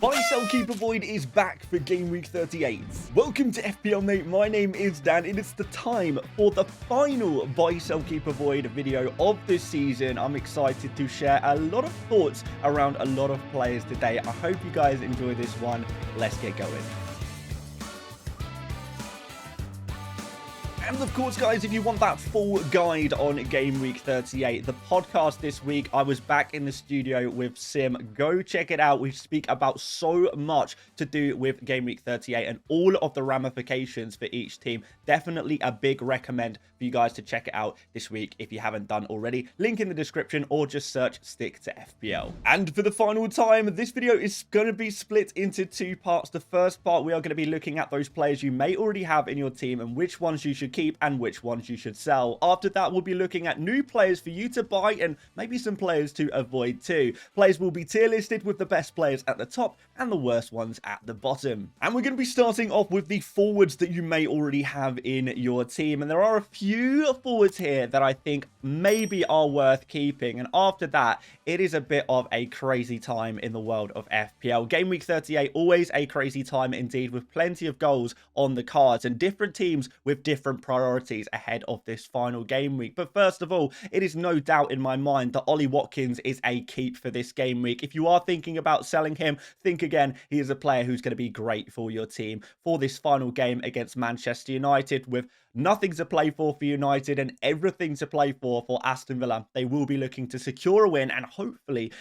Buy Sell Keep Avoid is back for Gameweek 38. Welcome to FPL Mate, my name is Dan, and it's the time for the final Buy Sell Keep Avoid video of this season. I'm excited to share a lot of thoughts around a lot of players today. I hope you guys enjoy this one. Let's get going. And of course, guys, if you want that full guide on Gameweek 38, the podcast this week, I was back in the studio with Sim. Go check it out. We speak about so much to do with Gameweek 38 and all of the ramifications for each team. Definitely a big recommend for you guys to check it out this week if you haven't done already. Link in the description or just search Stick to FPL. And for the final time, this video is going to be split into two parts. The first part, we are going to be looking at those players you may already have in your team and which ones you should keep and which ones you should sell. After that, we'll be looking at new players for you to buy and maybe some players to avoid too. Players will be tier listed with the best players at the top and the worst ones at the bottom. And we're going to be starting off with the forwards that you may already have in your team. And there are a few forwards here that I think maybe are worth keeping. And after that, it is a bit of a crazy time in the world of FPL. Game week 38, always a crazy time indeed, with plenty of goals on the cards and different teams with different priorities ahead of this final game week. But first of all, it is no doubt in my mind that Ollie Watkins is a keep for this game week. If you are thinking about selling him, think again. He is a player who's going to be great for your team for this final game against Manchester United, with nothing to play for United and everything to play for Aston Villa. They will be looking to secure a win and hopefully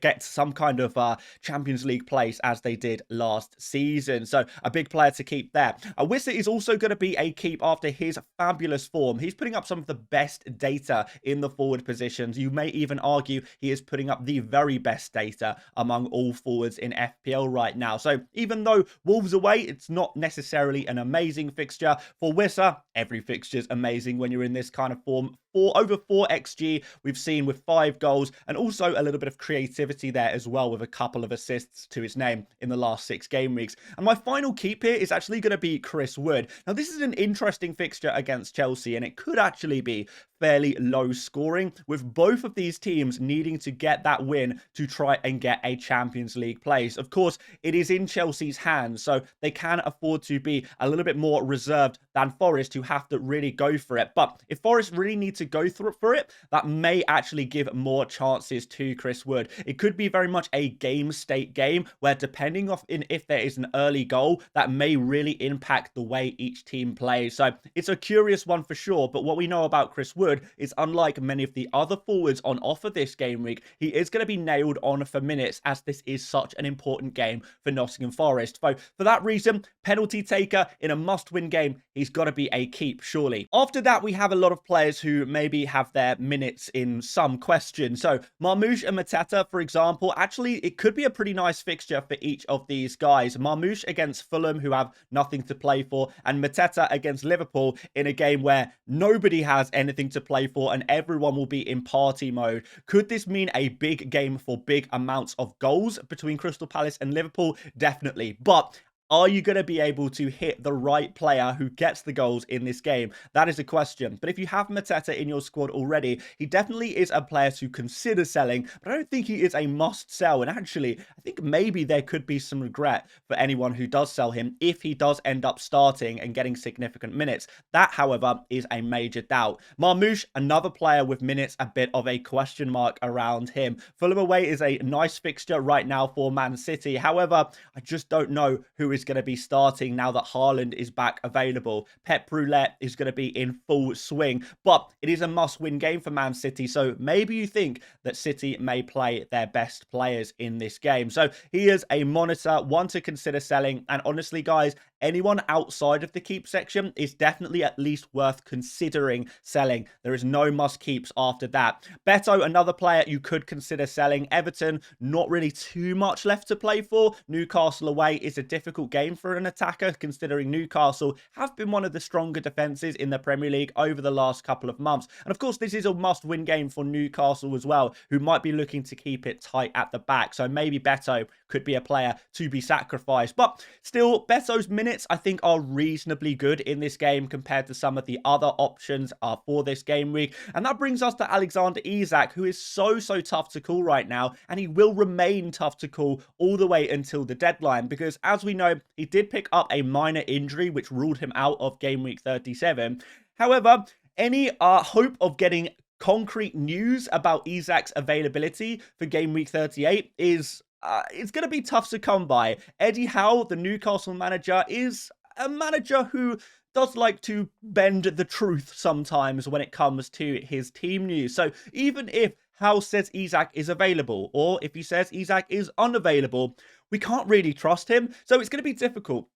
get some kind of Champions League place as they did last season. So a big player to keep there. Wissa is also going to be a keep after his fabulous form. He's putting up some of the best data in the forward positions. You may even argue he is putting up the very best data among all forwards in FPL right now. So even though Wolves away, it's not necessarily an amazing fixture for Wissa. Every fixture's amazing when you're in this kind of form. Over 4 XG we've seen with 5 goals, and also a little bit of creativity there as well with a couple of assists to his name in the last 6 game weeks. And my final keep here is actually going to be Chris Wood. Now this is an interesting fixture against Chelsea, and it could actually be fairly low scoring, with both of these teams needing to get that win to try and get a Champions League place. Of course, it is in Chelsea's hands, so they can afford to be a little bit more reserved than Forest, who have to really go for it. But if Forest really need to go for it, that may actually give more chances to Chris Wood. It could be very much a game state game where, depending on if there is an early goal, that may really impact the way each team plays. So it's a curious one for sure, but what we know about Chris Wood is, unlike many of the other forwards on offer this game week, he is going to be nailed on for minutes, as this is such an important game for Nottingham Forest. So for that reason, penalty taker in a must-win game, he's got to be a keep, surely. After that, we have a lot of players who maybe have their minutes in some question. So Marmoush and Mateta, for example, actually it could be a pretty nice fixture for each of these guys. Marmoush against Fulham, who have nothing to play for, and Mateta against Liverpool in a game where nobody has anything to play for and everyone will be in party mode. Could this mean a big game for big amounts of goals between Crystal Palace and Liverpool? Definitely. But are you going to be able to hit the right player who gets the goals in this game? That is a question. But if you have Mateta in your squad already, he definitely is a player to consider selling, but I don't think he is a must sell. And actually, I think maybe there could be some regret for anyone who does sell him if he does end up starting and getting significant minutes. That, however, is a major doubt. Marmoush, another player with minutes, a bit of a question mark around him. Fulham away is a nice fixture right now for Man City. However, I just don't know who is going to be starting now that Haaland is back available. Pep Roulette is going to be in full swing, but it is a must-win game for Man City, so maybe you think that City may play their best players in this game. So he is a monitor, one to consider selling, and honestly, guys, anyone outside of the keep section is definitely at least worth considering selling. There is no must keeps after that. Beto, another player you could consider selling. Everton, not really too much left to play for. Newcastle away is a difficult game for an attacker, considering Newcastle have been one of the stronger defences in the Premier League over the last couple of months. And of course, this is a must-win game for Newcastle as well, who might be looking to keep it tight at the back. So maybe Beto could be a player to be sacrificed. But still, Beto's minutes minutes, I think, are reasonably good in this game compared to some of the other options for this game week. And that brings us to Alexander Isak, who is so tough to call right now, and he will remain tough to call all the way until the deadline, because as we know, he did pick up a minor injury which ruled him out of game week 37. However, any hope of getting concrete news about Isak's availability for game week 38 is it's going to be tough to come by. Eddie Howe, the Newcastle manager, is a manager who does like to bend the truth sometimes when it comes to his team news. So even if Howe says Isak is available, or if he says Isak is unavailable, we can't really trust him. So it's going to be difficult.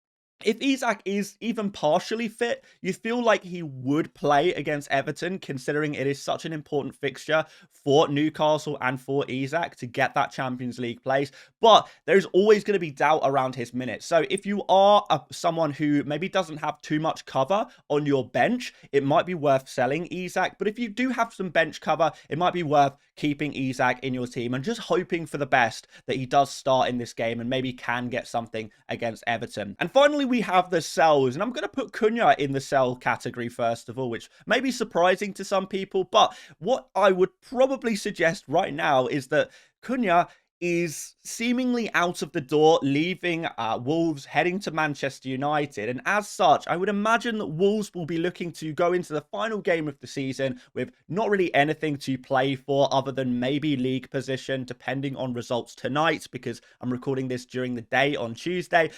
If Isak is even partially fit, you feel like he would play against Everton, considering it is such an important fixture for Newcastle and for Isak to get that Champions League place. But there's always going to be doubt around his minutes. So if you are someone who maybe doesn't have too much cover on your bench, it might be worth selling Isak. But if you do have some bench cover, it might be worth keeping Isak in your team and just hoping for the best that he does start in this game and maybe can get something against Everton. And finally, we have the sells, and I'm going to put Cunha in the sell category first of all, which may be surprising to some people, but what I would probably suggest right now is that Cunha is seemingly out of the door, leaving Wolves, heading to Manchester United. And as such, I would imagine that Wolves will be looking to go into the final game of the season with not really anything to play for other than maybe league position, depending on results tonight, because I'm recording this during the day on Tuesday.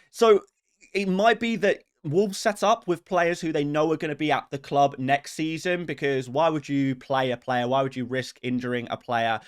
So it might be that Wolves set up with players who they know are going to be at the club next season, because why would you play a player? Why would you risk injuring a player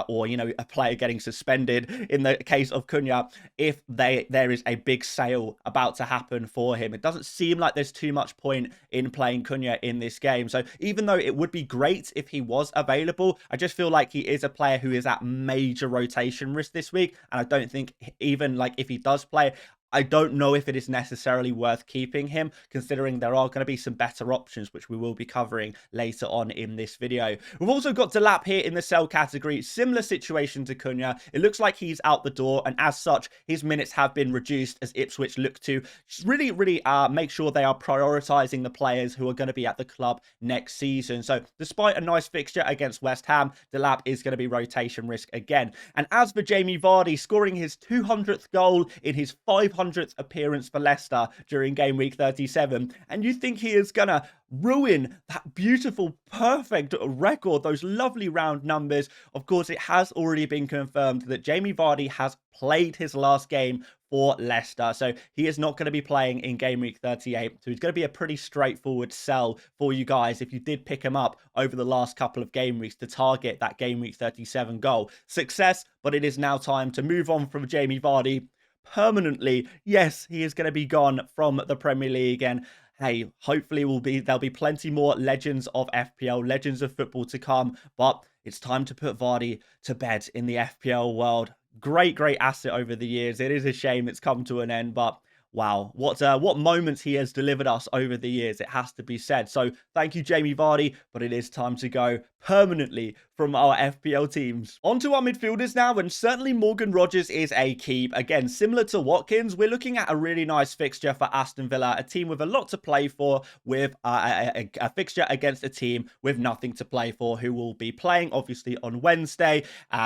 or, you know, a player getting suspended in the case of Cunha if there is a big sale about to happen for him? It doesn't seem like there's too much point in playing Cunha in this game. So even though it would be great if he was available, I just feel like he is a player who is at major rotation risk this week. And I don't think even like if he does play, I don't know if it is necessarily worth keeping him, considering there are going to be some better options, which we will be covering later on in this video. We've also got Delap here in the sell category. Similar situation to Cunha. It looks like he's out the door, and as such, his minutes have been reduced as Ipswich look to really make sure they are prioritising the players who are going to be at the club next season. So despite a nice fixture against West Ham, Delap is going to be rotation risk again. And as for Jamie Vardy, scoring his 200th goal in his 500th appearance for Leicester during game week 37, and you think he is gonna ruin that beautiful, perfect record, those lovely round numbers? Of course, it has already been confirmed that Jamie Vardy has played his last game for Leicester, so he is not going to be playing in game week 38. So he's going to be a pretty straightforward sell for you guys if you did pick him up over the last couple of game weeks to target that game week 37 goal. Success, but it is now time to move on from Jamie Vardy permanently. Yes, he is going to be gone from the Premier League, and hey, hopefully there'll be plenty more legends of FPL, legends of football to come, but it's time to put Vardy to bed in the FPL world. Great asset over the years. It is a shame it's come to an end, but wow, what moments he has delivered us over the years, it has to be said. So thank you, Jamie Vardy, but it is time to go permanently from our FPL teams. On to our midfielders now, and certainly Morgan Rogers is a keep. Again, similar to Watkins, we're looking at a really nice fixture for Aston Villa, a team with a lot to play for, with a fixture against a team with nothing to play for, who will be playing obviously on Wednesday.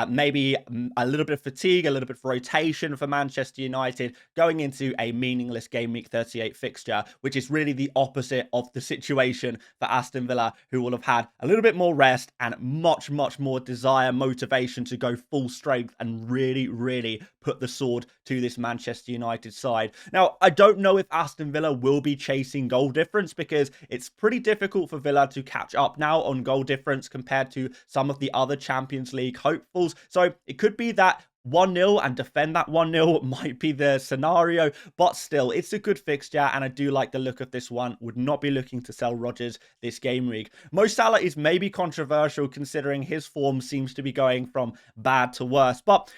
Maybe a little bit of fatigue, a little bit of rotation for Manchester United going into a meaningless game week 38 fixture, which is really the opposite of the situation for Aston Villa, who will have had a little bit more rest and much more desire, motivation to go full strength and really put the sword to this Manchester United side. Now, I don't know if Aston Villa will be chasing goal difference, because it's pretty difficult for Villa to catch up now on goal difference compared to some of the other Champions League hopefuls. So it could be that 1-0 and defend that 1-0 might be the scenario, but still, it's a good fixture, and I do like the look of this one. Would not be looking to sell Rodgers this game week. Mo Salah is maybe controversial, considering his form seems to be going from bad to worse, but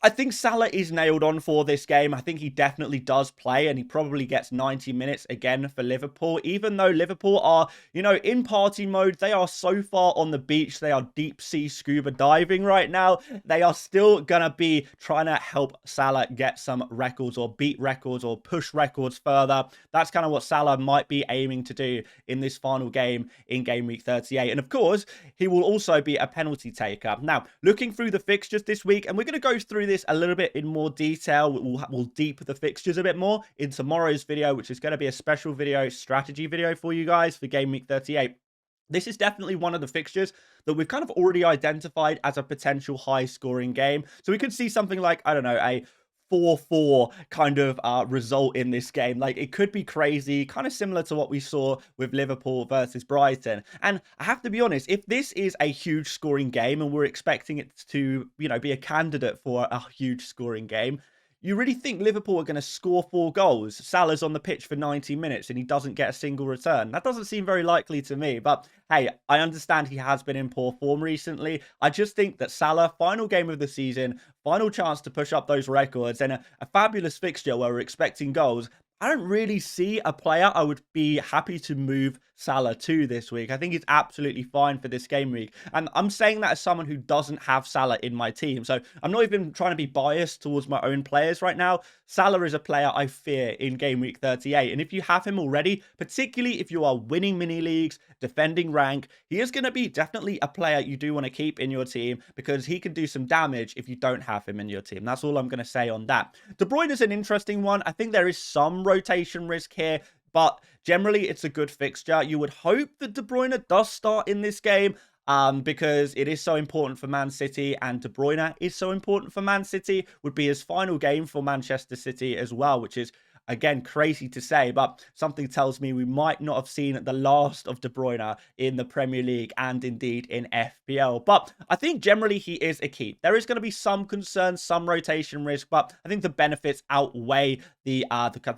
I think Salah is nailed on for this game. I think he definitely does play, and he probably gets 90 minutes again for Liverpool. Even though Liverpool are, in party mode, they are so far on the beach. They are deep sea scuba diving right now. They are still going to be trying to help Salah get some records or beat records or push records further. That's kind of what Salah might be aiming to do in this final game in Game Week 38. And of course, he will also be a penalty taker. Now, looking through the fixtures this week, and we're going to go through this a little bit in more detail. We'll deep the fixtures a bit more in tomorrow's video, which is going to be a special video, strategy video for you guys for Game Week 38. This is definitely one of the fixtures that we've kind of already identified as a potential high-scoring game. So we could see something like, I don't know, a 4-4 kind of result in this game. Like, it could be crazy, kind of similar to what we saw with Liverpool versus Brighton. And I have to be honest, if this is a huge scoring game and we're expecting it to, be a candidate for a huge scoring game, you really think Liverpool are going to score 4 goals? Salah's on the pitch for 90 minutes and he doesn't get a single return. That doesn't seem very likely to me. But hey, I understand he has been in poor form recently. I just think that Salah, final game of the season, final chance to push up those records, and a fabulous fixture where we're expecting goals. I don't really see a player I would be happy to move Salah to this week. I think he's absolutely fine for this game week. And I'm saying that as someone who doesn't have Salah in my team. So I'm not even trying to be biased towards my own players right now. Salah is a player I fear in Game Week 38. And if you have him already, particularly if you are winning mini leagues, defending rank, he is going to be definitely a player you do want to keep in your team because he can do some damage if you don't have him in your team. That's all I'm going to say on that. De Bruyne is an interesting one. I think there is some rotation risk here, but generally it's a good fixture. You would hope that De Bruyne does start in this game because it is so important for Man City, and De Bruyne is so important for Man City. Would be his final game for Manchester City as well, which is, again, crazy to say, but something tells me we might not have seen the last of De Bruyne in the Premier League and indeed in FPL. But I think generally he is a keep. There is going to be some concern, some rotation risk, but I think the benefits outweigh the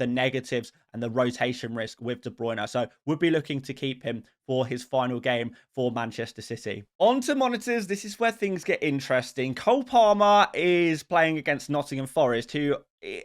negatives and the rotation risk with De Bruyne. So we'll be looking to keep him for his final game for Manchester City. On to monitors. This is where things get interesting. Cole Palmer is playing against Nottingham Forest, who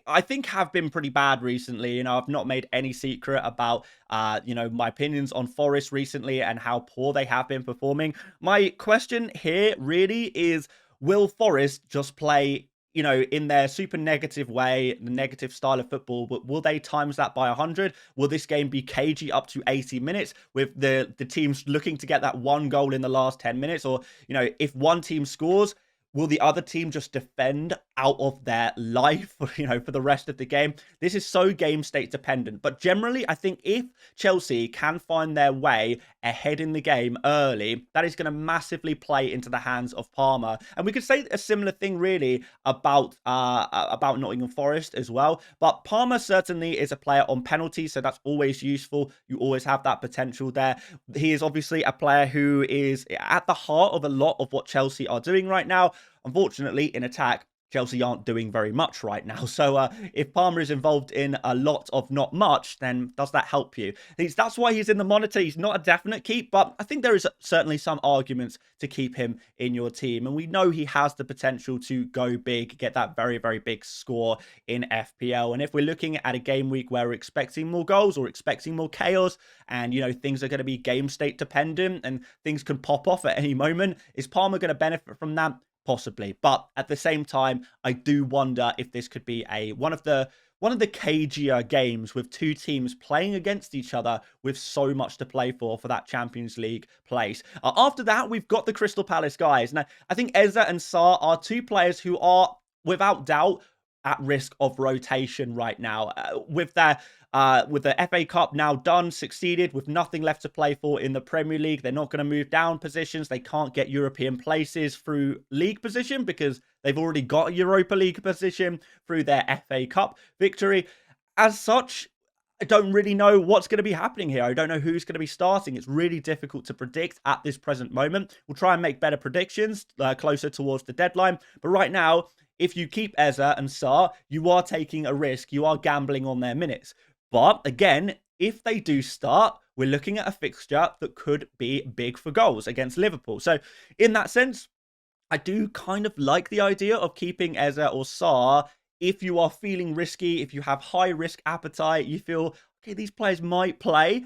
I think have been pretty bad recently. I've not made any secret about, my opinions on Forest recently and how poor they have been performing. My question here really is, will Forest just play in their super negative way, the negative style of football, but will they times that by 100? Will this game be cagey up to 80 minutes with the teams looking to get that one goal in the last 10 minutes? Or, if one team scores, will the other team just defend out of their life, for the rest of the game? This is so game state dependent. But generally, I think if Chelsea can find their way ahead in the game early, that is going to massively play into the hands of Palmer. And we could say a similar thing really about Nottingham Forest as well. But Palmer certainly is a player on penalties, so that's always useful. You always have that potential there. He is obviously a player who is at the heart of a lot of what Chelsea are doing right now. Unfortunately, in attack, Chelsea aren't doing very much right now. So if Palmer is involved in a lot of not much, then does that help you? That's why he's in the monitor. He's not a definite keep, but I think there is certainly some arguments to keep him in your team. And we know he has the potential to go big, get that very, very big score in FPL. And if we're looking at a game week where we're expecting more goals or expecting more chaos, and, things are going to be game state dependent and things can pop off at any moment, is Palmer going to benefit from that? Possibly, but at the same time, I do wonder if this could be one of the cagier games with two teams playing against each other with so much to play for that Champions League place. After that, we've got the Crystal Palace guys. Now, I think Eza and Sarr are two players who are, without doubt, at risk of rotation right now. With the FA Cup now done, succeeded, with nothing left to play for in the Premier League, they're not going to move down positions. They can't get European places through league position because they've already got a Europa League position through their FA Cup victory. As such, I don't really know what's going to be happening here. I don't know who's going to be starting. It's really difficult to predict at this present moment. We'll try and make better predictions closer towards the deadline. But right now, if you keep Eza and Sarr, you are taking a risk. You are gambling on their minutes. But again, if they do start, we're looking at a fixture that could be big for goals against Liverpool. So in that sense, I do kind of like the idea of keeping Eze or Saar if you are feeling risky, if you have high risk appetite, you feel, okay, these players might play.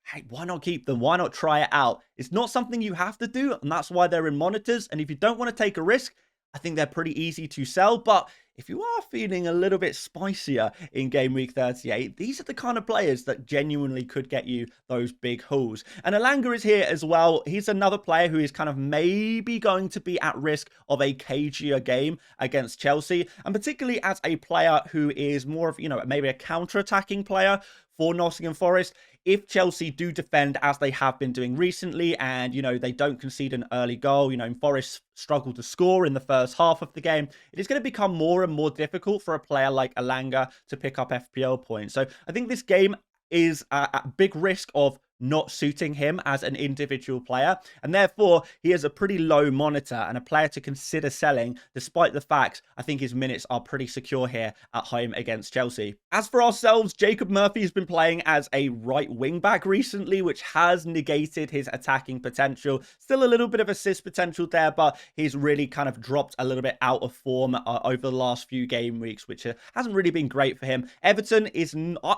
Hey, why not keep them? Why not try it out? It's not something you have to do, and that's why they're in monitors. And if you don't want to take a risk, I think they're pretty easy to sell. But if you are feeling a little bit spicier in game week 38, these are the kind of players that genuinely could get you those big hauls. And Alanga is here as well. He's another player who is kind of maybe going to be at risk of a cagier game against Chelsea. And particularly as a player who is more of, maybe a counter-attacking player for Nottingham Forest. If Chelsea do defend as they have been doing recently and, they don't concede an early goal, Forest struggle to score in the first half of the game, it is going to become more and more difficult for a player like Alanga to pick up FPL points. So I think this game is at big risk of not suiting him as an individual player, and therefore he has a pretty low monitor and a player to consider selling, despite the fact I think his minutes are pretty secure here at home against Chelsea. As for ourselves, Jacob Murphy has been playing as a right wing back recently, which has negated his attacking potential. Still a little bit of assist potential there, but he's really kind of dropped a little bit out of form over the last few game weeks, which hasn't really been great for him. Everton is,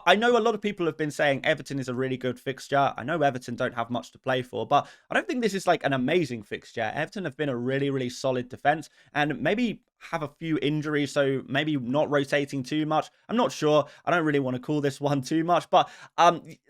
I know a lot of people have been saying Everton is a really good fixture. I know Everton don't have much to play for, but I don't think this is like an amazing fixture. Everton have been a really, really solid defense and maybe have a few injuries, so maybe not rotating too much. I'm not sure. I don't really want to call this one too much, but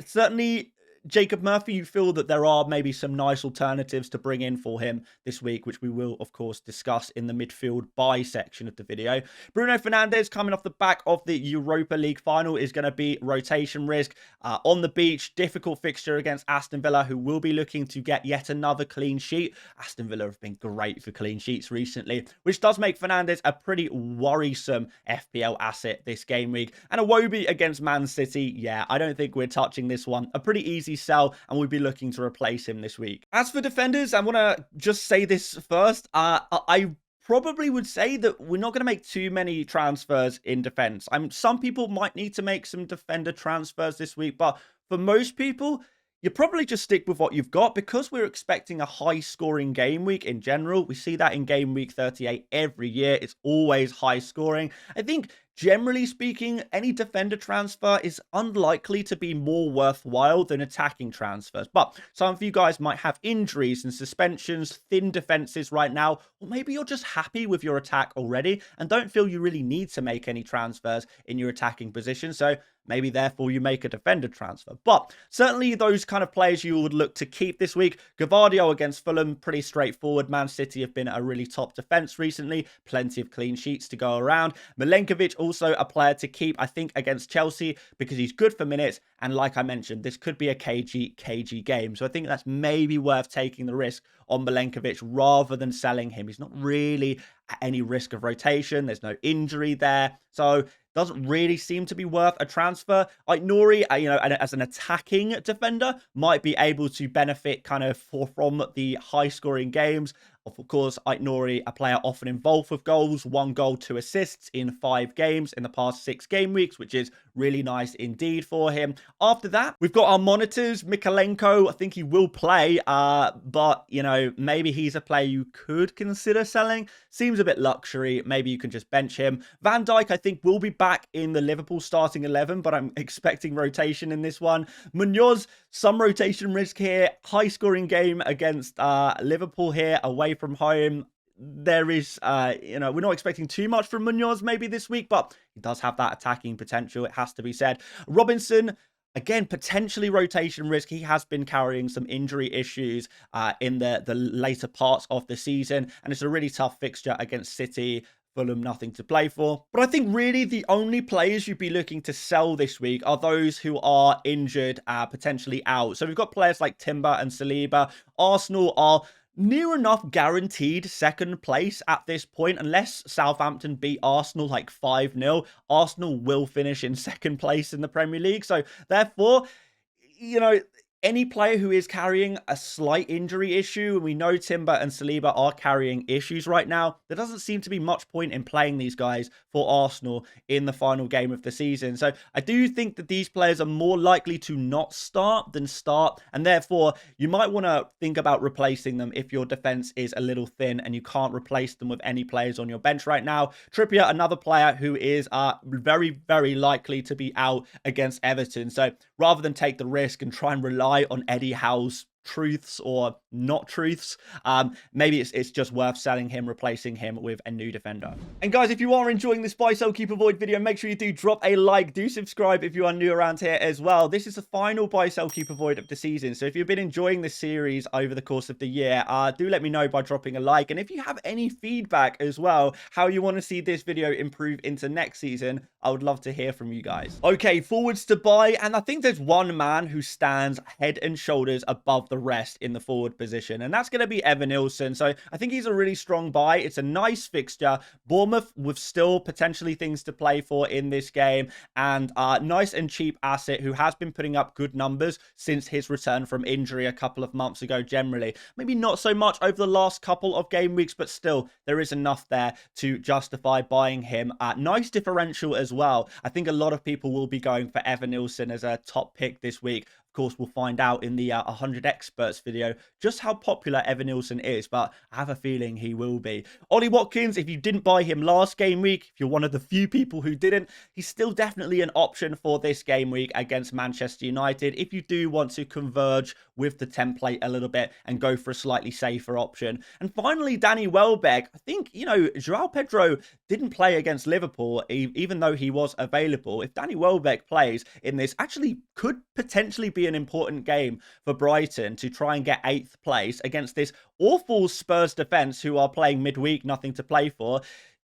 certainly Jacob Murphy, you feel that there are maybe some nice alternatives to bring in for him this week, which we will, of course, discuss in the midfield buy section of the video. Bruno Fernandes, coming off the back of the Europa League final, is going to be rotation risk. On the beach, difficult fixture against Aston Villa, who will be looking to get yet another clean sheet. Aston Villa have been great for clean sheets recently, which does make Fernandes a pretty worrisome FPL asset this game week. And Iwobi against Man City, yeah, I don't think we're touching this one. A pretty easy sell, and we'll be looking to replace him this week. As for defenders, I want to just say this first. I probably would say that we're not going to make too many transfers in defense. Some people might need to make some defender transfers this week, but for most people, you probably just stick with what you've got because we're expecting a high scoring game week in general. We see that in game week 38 every year. It's always high scoring. I think generally speaking, any defender transfer is unlikely to be more worthwhile than attacking transfers. But some of you guys might have injuries and suspensions, thin defenses right now, or maybe you're just happy with your attack already and don't feel you really need to make any transfers in your attacking position. So maybe therefore you make a defender transfer. But certainly those kind of players you would look to keep this week. Gavardio against Fulham, pretty straightforward. Man City have been a really top defense recently. Plenty of clean sheets to go around. Milenkovic also a player to keep, I think, against Chelsea because he's good for minutes. And like I mentioned, this could be a KG game. So I think that's maybe worth taking the risk on Milenkovic rather than selling him. He's not really at any risk of rotation. There's no injury there. So doesn't really seem to be worth a transfer. Nori, as an attacking defender, might be able to benefit kind of from the high-scoring games. Of course, Nori, a player often involved with goals, 1 goal, 2 assists in 5 games in the past 6 game weeks, which is really nice indeed for him. After that, we've got our monitors. Mikalenko, I think he will play, but, maybe he's a player you could consider selling. Seems a bit luxury. Maybe you can just bench him. Van Dijk, I think, will be back in the Liverpool starting 11, but I'm expecting rotation in this one. Munoz, some rotation risk here. High-scoring game against Liverpool here, away from home. There is, we're not expecting too much from Munoz maybe this week, but he does have that attacking potential, it has to be said. Robinson, again, potentially rotation risk. He has been carrying some injury issues in the later parts of the season, and it's a really tough fixture against City. Fulham, nothing to play for. But I think really the only players you'd be looking to sell this week are those who are injured, potentially out. So we've got players like Timber and Saliba. Arsenal are near enough guaranteed second place at this point. Unless Southampton beat Arsenal like 5-0, Arsenal will finish in second place in the Premier League. So therefore, any player who is carrying a slight injury issue, and we know Timber and Saliba are carrying issues right now, there doesn't seem to be much point in playing these guys for Arsenal in the final game of the season. So I do think that these players are more likely to not start than start, and therefore you might want to think about replacing them if your defense is a little thin and you can't replace them with any players on your bench right now. Trippier, another player who is very, very likely to be out against Everton. So rather than take the risk and try and rely on Eddie Howe's truths or not truths, maybe it's just worth selling him, replacing him with a new defender. And guys, if you are enjoying this buy, sell, keep, avoid video, make sure you do drop a like, do subscribe if you are new around here as well. This is the final buy, sell, keep, avoid of the season, so if you've been enjoying this series over the course of the year, do let me know by dropping a like, and if you have any feedback as well, how you want to see this video improve into next season, I would love to hear from you guys. Okay, forwards to buy, and I think there's one man who stands head and shoulders above the rest in the forward position, and that's going to be Evan Nilsson. So I think he's a really strong buy. It's a nice fixture. Bournemouth with still potentially things to play for in this game, and nice and cheap asset who has been putting up good numbers since his return from injury a couple of months ago generally. Maybe not so much over the last couple of game weeks, but still there is enough there to justify buying him. Nice differential as well. I think a lot of people will be going for Evan Nilsson as a top pick this week. Of course, we'll find out in the 100 experts video just how popular Evan Nilsson is, but I have a feeling he will be. Ollie Watkins, if you didn't buy him last game week, if you're one of the few people who didn't, he's still definitely an option for this game week against Manchester United if you do want to converge with the template a little bit and go for a slightly safer option. And finally, Danny Welbeck. I think, you know, João Pedro didn't play against Liverpool, even though he was available. If Danny Welbeck plays in this, actually could potentially be an important game for Brighton to try and get 8th place against this awful Spurs defence who are playing midweek, nothing to play for.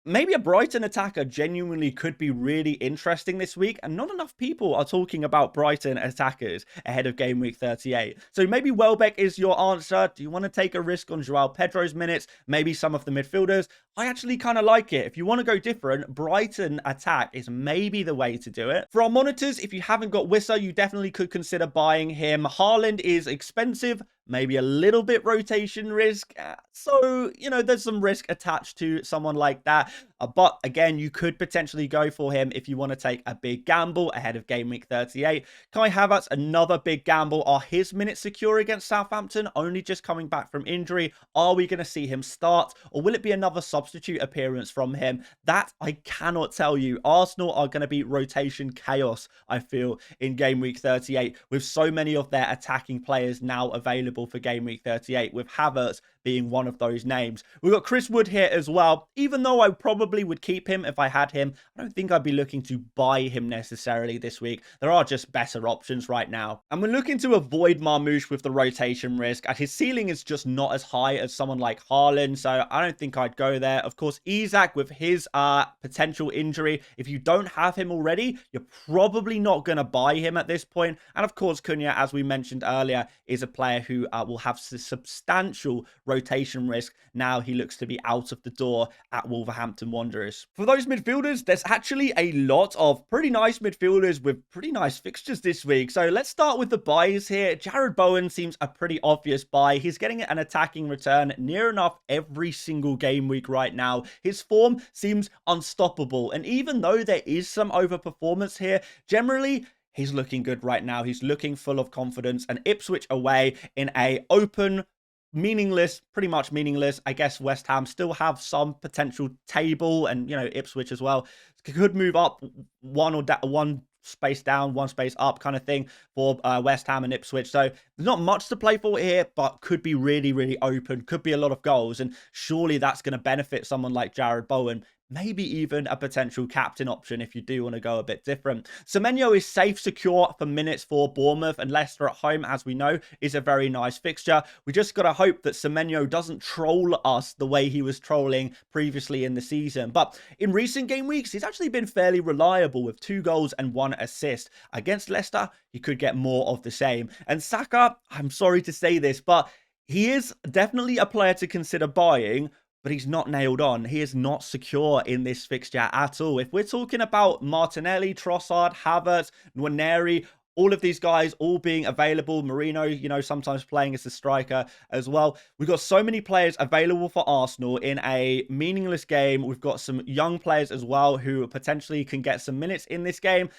Maybe a Brighton attacker genuinely could be really interesting this week, and not enough people are talking about Brighton attackers ahead of game week 38. So maybe Welbeck is your answer. Do you want to take a risk on João Pedro's minutes? Maybe some of the midfielders? I actually kind of like it. If you want to go different, Brighton attack is maybe the way to do it. For our monitors, if you haven't got Wissa, you definitely could consider buying him. Haaland is expensive, maybe a little bit rotation risk. So, you know, there's some risk attached to someone like that. But again, you could potentially go for him if you want to take a big gamble ahead of game week 38. Kai Havertz, another big gamble. Are his minutes secure against Southampton? Only just coming back from injury. Are we going to see him start? Or will it be another substitute appearance from him? That I cannot tell you. Arsenal are going to be rotation chaos, I feel, in game week 38, with so many of their attacking players now available for game week 38, with Havertz being one of those names. We've got Chris Wood here as well. Even though I probably would keep him if I had him, I don't think I'd be looking to buy him necessarily this week. There are just better options right now. And we're looking to avoid Marmoush with the rotation risk. His ceiling is just not as high as someone like Haaland, so I don't think I'd go there. Of course, Isak with his potential injury, if you don't have him already, you're probably not going to buy him at this point. And of course, Cunha, as we mentioned earlier, is a player who will have substantial rotation risk. Now he looks to be out of the door at Wolverhampton Wanderers. For those midfielders, there's actually a lot of pretty nice midfielders with pretty nice fixtures this week. So let's start with the buys here. Jared Bowen seems a pretty obvious buy. He's getting an attacking return near enough every single game week right now. His form seems unstoppable. And even though there is some overperformance here, generally, he's looking good right now. He's looking full of confidence. And Ipswich away in a open, meaningless, pretty much meaningless. I guess West Ham still have some potential table, and, you know, Ipswich as well could move up one space down, one space up kind of thing for West Ham and Ipswich. So there's not much to play for here, but could be really, really open. Could be a lot of goals, and surely that's going to benefit someone like Jared Bowen. Maybe even a potential captain option if you do want to go a bit different. Semenyo is safe, secure for minutes for Bournemouth, and Leicester at home, as we know, is a very nice fixture. We just got to hope that Semenyo doesn't troll us the way he was trolling previously in the season. But in recent game weeks, he's actually been fairly reliable with 2 goals and 1 assist. Against Leicester, he could get more of the same. And Saka, I'm sorry to say this, but he is definitely a player to consider buying, but he's not nailed on. He is not secure in this fixture at all. If we're talking about Martinelli, Trossard, Havertz, Nwaneri, all of these guys all being available. Marino, you know, sometimes playing as a striker as well. We've got so many players available for Arsenal in a meaningless game. We've got some young players as well who potentially can get some minutes in this game.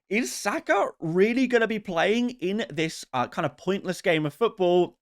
Is Saka really going to be playing in this kind of pointless game of football?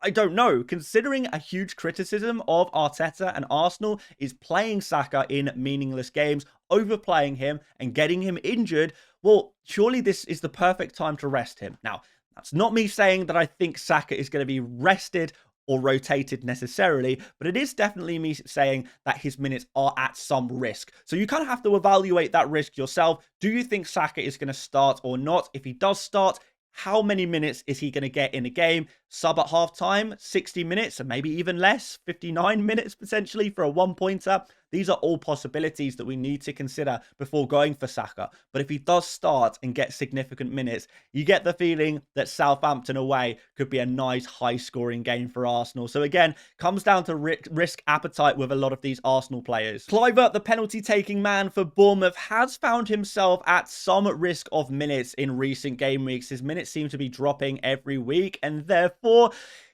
I don't know. Considering a huge criticism of Arteta and Arsenal is playing Saka in meaningless games, overplaying him and getting him injured, well, surely this is the perfect time to rest him. Now, that's not me saying that I think Saka is going to be rested or rotated necessarily, but it is definitely me saying that his minutes are at some risk. So you kind of have to evaluate that risk yourself. Do you think Saka is going to start or not? If he does start, how many minutes is he going to get in a game? Sub at halftime, 60 minutes, and maybe even less, 59 minutes potentially for a one-pointer. These are all possibilities that we need to consider before going for Saka. But if he does start and get significant minutes, you get the feeling that Southampton away could be a nice high-scoring game for Arsenal. So again, comes down to risk appetite with a lot of these Arsenal players. Kluivert, the penalty-taking man for Bournemouth, has found himself at some risk of minutes in recent game weeks. His minutes seem to be dropping every week, and therefore,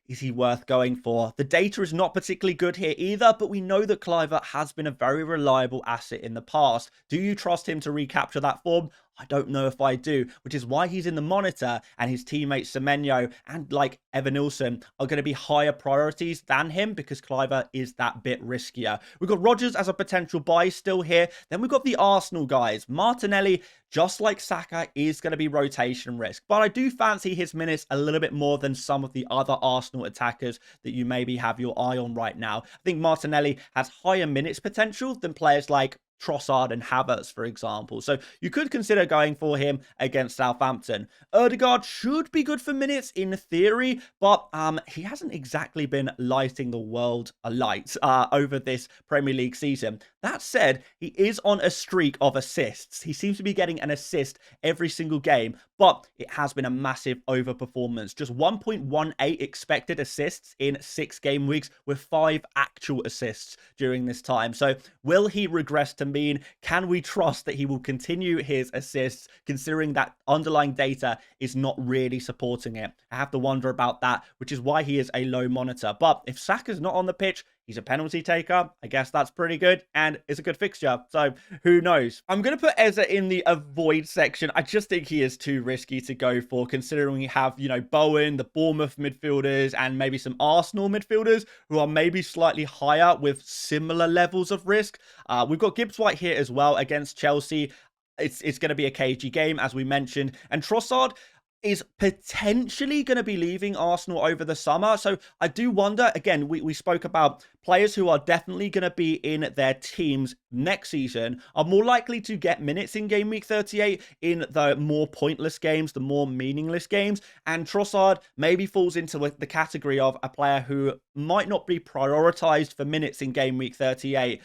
is he worth going for? The data is not particularly good here either, but we know that Kluivert has been a very reliable asset in the past. Do you trust him to recapture that form? I don't know if I do, which is why he's in the monitor, and his teammates Semenyo and like Evanilson are going to be higher priorities than him because Kluivert is that bit riskier. We've got Rodgers as a potential buy still here. Then we've got the Arsenal guys. Martinelli, just like Saka, is going to be rotation risk, but I do fancy his minutes a little bit more than some of the other Arsenal attackers that you maybe have your eye on right now. I think Martinelli has higher minutes potential than players like Trossard and Havertz, for example. So you could consider going for him against Southampton. Ødegaard should be good for minutes in theory, but he hasn't exactly been lighting the world alight over this Premier League season. That said, he is on a streak of assists. He seems to be getting an assist every single game, but it has been a massive overperformance. Just 1.18 expected assists in 6 game weeks with 5 actual assists during this time. So will he regress to mean? Can we trust that he will continue his assists considering that underlying data is not really supporting it? I have to wonder about that, which is why he is a low monitor. But if Saka's not on the pitch, he's a penalty taker. I guess that's pretty good and it's a good fixture. So who knows? I'm going to put Eze in the avoid section. I just think he is too risky to go for, considering we have, you know, Bowen, the Bournemouth midfielders, and maybe some Arsenal midfielders who are maybe slightly higher with similar levels of risk. We've got Gibbs White here as well against Chelsea. It's going to be a cagey game, as we mentioned. And Trossard is potentially going to be leaving Arsenal over the summer. So I do wonder, again, we spoke about players who are definitely going to be in their teams next season are more likely to get minutes in game week 38 in the more pointless games, the more meaningless games. And Trossard maybe falls into the category of a player who might not be prioritized for minutes in game week 38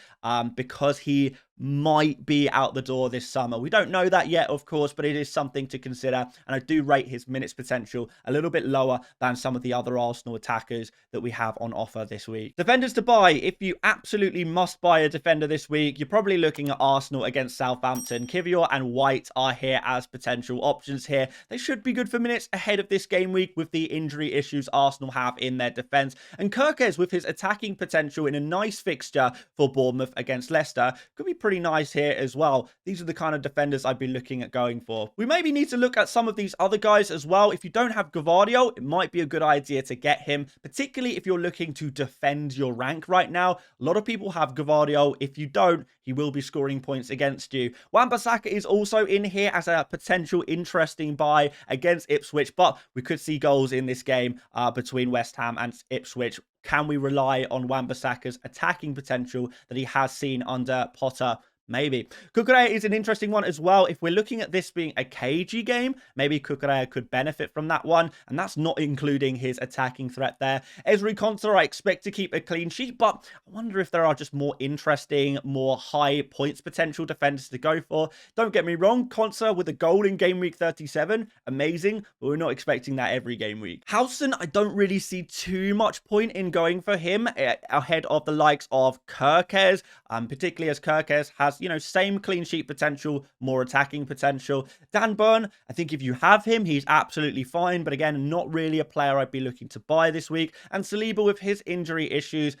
because he might be out the door this summer. We don't know that yet, of course, but it is something to consider. And I do rate his minutes potential a little bit lower than some of the other Arsenal attackers that we have on offer this week. Defenders to buy. If you absolutely must buy a defender this week, you're probably looking at Arsenal against Southampton. Kivior and White are here as potential options here. They should be good for minutes ahead of this game week with the injury issues Arsenal have in their defence. And Kirkes, with his attacking potential in a nice fixture for Bournemouth against Leicester, could be pretty nice here as well. These are the kind of defenders I'd be looking at going for. We maybe need to look at some of these other guys as well. If you don't have Gavardio, it might be a good idea to get him, particularly if you're looking to defend your rank right now. A lot of people have Gavardio. If you don't, he will be scoring points against you. Wan-Bissaka is also in here as a potential interesting buy against Ipswich, but we could see goals in this game between West Ham and Ipswich. Can we rely on Wan-Bissaka's attacking potential that he has seen under Potter? Maybe. Cucurella is an interesting one as well. If we're looking at this being a cagey game, maybe Cucurella could benefit from that one, and that's not including his attacking threat there. Ezri Konsa, I expect to keep a clean sheet, but I wonder if there are just more interesting, more high points potential defenders to go for. Don't get me wrong, Konsa with a goal in game week 37, amazing, but we're not expecting that every game week. Howson, I don't really see too much point in going for him ahead of the likes of Kirkes, particularly as Kirkes has has, you know, same clean sheet potential, more attacking potential. Dan Burn, I think if you have him, he's absolutely fine. But again, not really a player I'd be looking to buy this week. And Saliba, with his injury issues,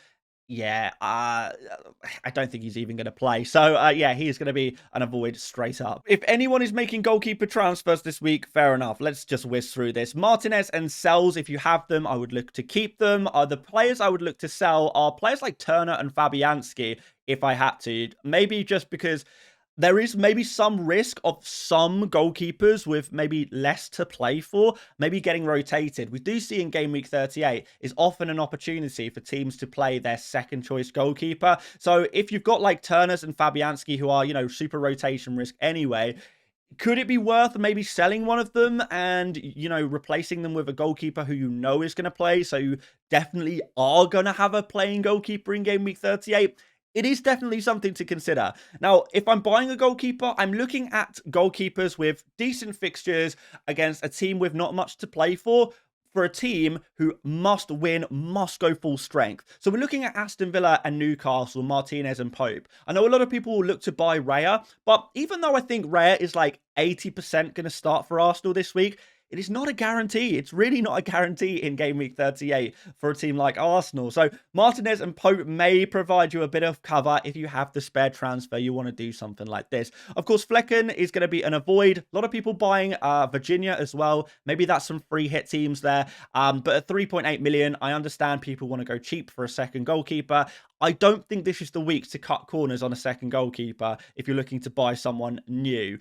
yeah, I don't think he's even going to play. So, yeah, he's going to be an avoid straight up. If anyone is making goalkeeper transfers this week, fair enough. Let's just whiz through this. Martinez and Sells, if you have them, I would look to keep them. The players I would look to sell are players like Turner and Fabianski, if I had to. Maybe just because there is maybe some risk of some goalkeepers with maybe less to play for, maybe getting rotated. We do see in Game Week 38 is often an opportunity for teams to play their second choice goalkeeper. So if you've got like Turners and Fabianski who are, you know, super rotation risk anyway, could it be worth maybe selling one of them and, you know, replacing them with a goalkeeper who you know is going to play? So you definitely are going to have a playing goalkeeper in Game Week 38. It is definitely something to consider. Now, if I'm buying a goalkeeper, I'm looking at goalkeepers with decent fixtures against a team with not much to play for a team who must win, must go full strength. So we're looking at Aston Villa and Newcastle, Martinez and Pope. I know a lot of people will look to buy Raya, but even though I think Raya is like 80% going to start for Arsenal this week, it is not a guarantee. It's really not a guarantee in Game Week 38 for a team like Arsenal. So Martinez and Pope may provide you a bit of cover if you have the spare transfer. You want to do something like this. Of course, Flecken is going to be an avoid. A lot of people buying Virginia as well. Maybe that's some free hit teams there. But at 3.8 million, I understand people want to go cheap for a second goalkeeper. I don't think this is the week to cut corners on a second goalkeeper if you're looking to buy someone new.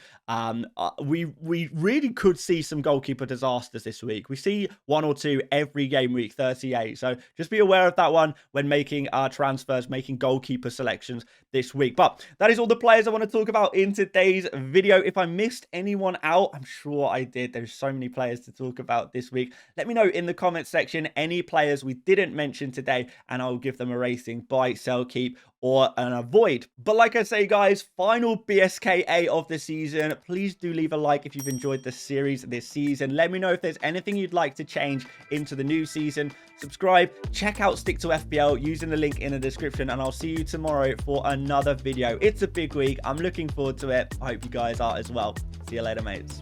We really could see some goalkeeper disasters this week. We see one or two every Game Week 38. So just be aware of that one when making transfers, making goalkeeper selections this week. But that is all the players I want to talk about in today's video. If I missed anyone out, I'm sure I did. There's so many players to talk about this week. Let me know in the comments section any players we didn't mention today, and I'll give them a rating: buy, sell, keep, or an avoid. But like I say, guys, final BSKA of the season. Please do leave a like if you've enjoyed the series this season. Let me know if there's anything you'd like to change into the new season. Subscribe, check out Stick to FPL using the link in the description, and I'll see you tomorrow for another video. It's a big week. I'm looking forward to it. I hope you guys are as well. See you later, mates.